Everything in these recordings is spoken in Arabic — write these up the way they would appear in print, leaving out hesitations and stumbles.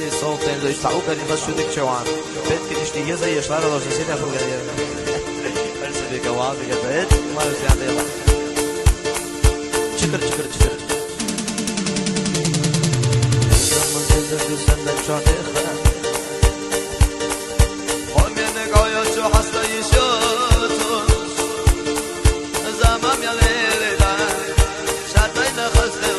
لي صوتين لو يشتعوك اللي بس شو دك شوان بيت كنشتي يزي يشتغل لو سيسينا فوق الغير ارسل بك وعافي قبيت ما يوسي عندي يلا شكر شكر شكر زمان زيزك وسندك شو عتيخة هم ينك عيو شو حسنا يشوتون زمان يا ليلي شاتين خسر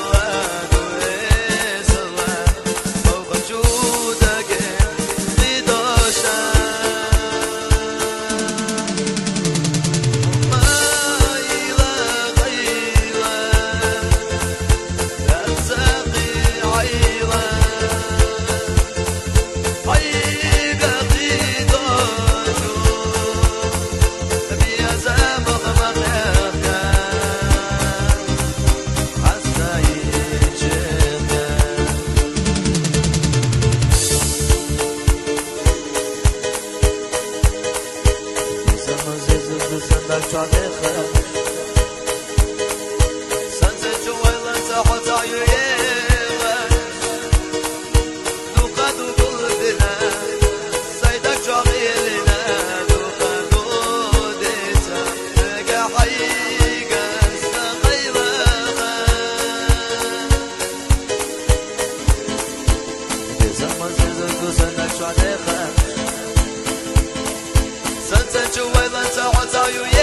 you